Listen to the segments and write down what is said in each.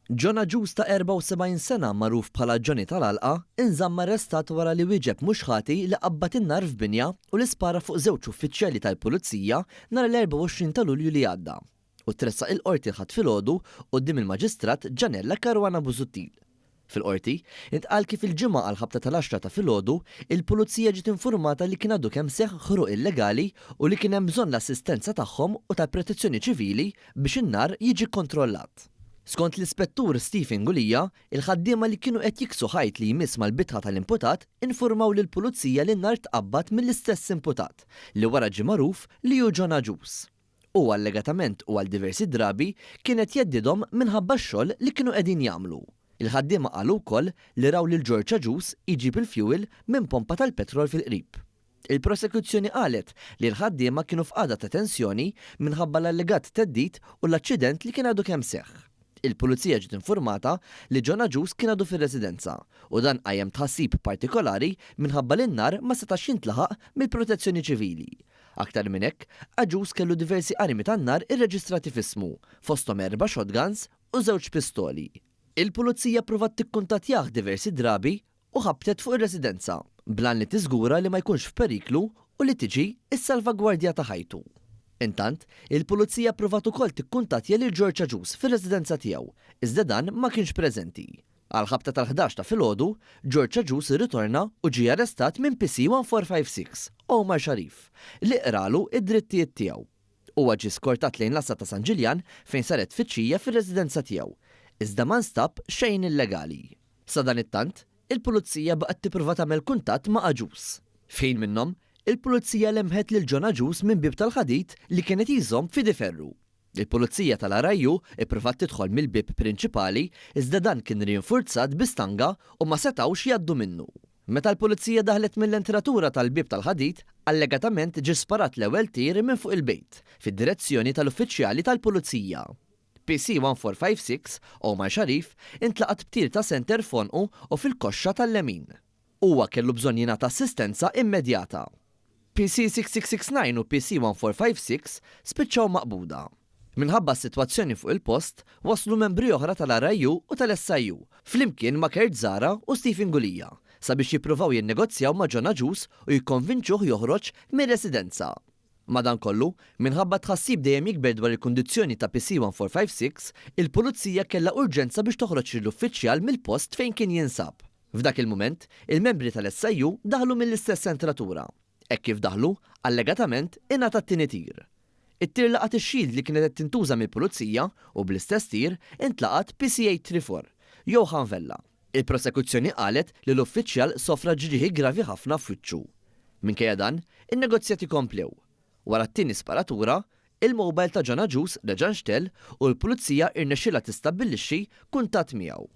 John Agius ta' 74 sena magħruf bħala Johnny tal-Alqa inżamm arrestat wara li wieġeb mhux ħati li qabbat in-nar f'binja u li spara fuq żewġ uffiċjali tal-Pulizija nhar l-24 ta' Lulju li għadda. U tressaq il-qorti ħadd filgħodu quddiem il-Maġistrat Ġanella Caruana Busuttil. Fil-qorti, intqal kif il-ġimgħa għal ħabta tal-10 ta' filgħodu, il-Pulizija ġiet informata li kien għadu kemm seħħ ħruq illegali u li kien hemm bżonn l-assistenza tagħhom u tal-protezzjoni ċivili biex in-nar jiġi kontrollat. Skont l-ispettur Stephen Gulija, il-ħaddiema li kienu qed jiksu ħajt li jmiss mal-bitħa tal-imputat informaw lill-Pulizija li n-nar tqabbad mill-istess imputat li wara ġie magħruf li hu John Agius. U allegatament u għal diversi drabi kienet jeddidhom minħabba x-xogħol li kienu qegħdin jagħmlu. Il-ħaddiema qalu wkoll li raw lil George Agius iġib il-fuel minn pompa tal-petrol fil-qrib. Il-prosekuzzjoni qalet li l-ħaddiema kienu f'qagħda ta' tensjoni minħabba l-allegat teddid u l-aċċident li kien għadu kemm seħħ. Il-Pulizija ġiet informata li John Agius kien għadu fir-residenza u dan qajjem tħassib partikolari minħabba li n-nar ma setax jintlaħaq mill-protezzjoni ċivili. Aktar minn hekk, Agius kellu diversi armi tan-nar irreġistrati f'ismu, fosthom 4 shotguns u 2 pistoli. Il-Pulizija pruvat tikkuntattjah diversi drabi u ħabtet fuq ir-residenza blan li tiżgura li ma jkunx f'periklu u li tiġi s-salvagwardja ta' ħajtu. Intant, il-Pulizija provat ukoll tikkuntattja lil George Agius fir-residenza tiegħu, iżda dan ma kienx preżenti. Għal ħabta tal-11 ta' filgħodu, George Agius irritorna u ġie arrestat minn PC 1456, Omar Sharif, li qralu id-drittijiet tiegħu. Huwa ġie skortat lejn l-Assa ta' San Ġiljan fejn saret tfittxija fir-residenza tiegħu, iżda ma nstab xejn illegali. Sa dan it-tant, il-Pulizija baqgħet tipprova tagħmel kuntatt ma' Agius. Fejn minnhom, il-Pulizija lemħet lil John Agius minn bib tal-ħadid li kienet jżomm f'Idiferru. Il-Pulizija tal-Arajju ippruvat tidħol mill-bib prinċipali iżda dan kien rinforzat bi stanga u ma setgħux jgħaddu minnu. Meta l-Pulizija daħlet mill-entratura tal-bib tal-ħadid, allegatament ġie sparat l-ewwel tir minn fuq il-bejt fid-direzzjoni tal-uffiċjali tal-Pulizija. PC 1456, Omar Sharif, intlaqat b'tir ta' senter fonqu u fil-koxxa tal-lemin. Huwa kellu bżonn jingħata assistenza immedjata. PC 6669 u PC 1456 spiċċaw maqbuda. Minħabba s-sitwazzjoni fuq il-post, waslu membri oħra tal-Arajju u tal-SIU, flimkien ma' Kurt Zara u Stephen Gulija, sabiex jippruvaw jinnegozjaw ma' John Agius u jikkonvinċuh joħroġ mir-residenza. Madankollu, minħabba tħassib dejjem jikber dwar il-kundizzjoni ta' PC 1456, il-Pulizija kellha urġenza biex toħroġ l-uffiċjal mill-post fejn kien jinsab. F'dak il-mument, il-membri tal-SIU daħlu mill-istess entratura. Hekk kif daħlu, allegatament ingħata t-tieni tir. It-tir laqat ix-xild li kienet qed tintuża mill-Pulizija u bl-istess tir intlaqat PC 834, Johan Vella. Il-prosekuzzjoni qalet li l-uffiċjal sofra ġrieħi gravi ħafna f'wiċċu. Minkejja dan, in-negozjati komplew. Wara t-tieni sparatura, il-mobile ta' John Agius reġa' nxtell u l-Pulizija irnexxielha tistabbilixxi kuntatt miegħu.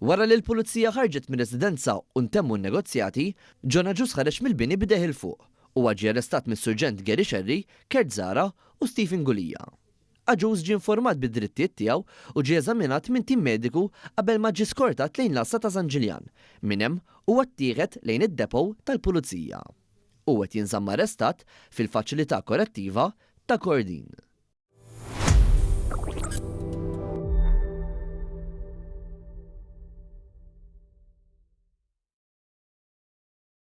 Wara li l-Pulizija ħarġet mir-residenza u ntemmu n-negozjati, John Agius ħareġ mill-bini bidejh il fuq u ġie arrestat mis-Surġent Gary Sherry, Kurt Zara u Stephen Gulija. Agius ġie informat bid-drittijiet tiegħu u ġie eżaminat minn tim mediku qabel ma ġie skortat lejn l-Assa ta' San Ġiljan. Minn hemm huwa ttieħed lejn id-depow tal-Pulizija. U qed jinżamm arrestat fil-faċilità korrettiva ta' Kordin.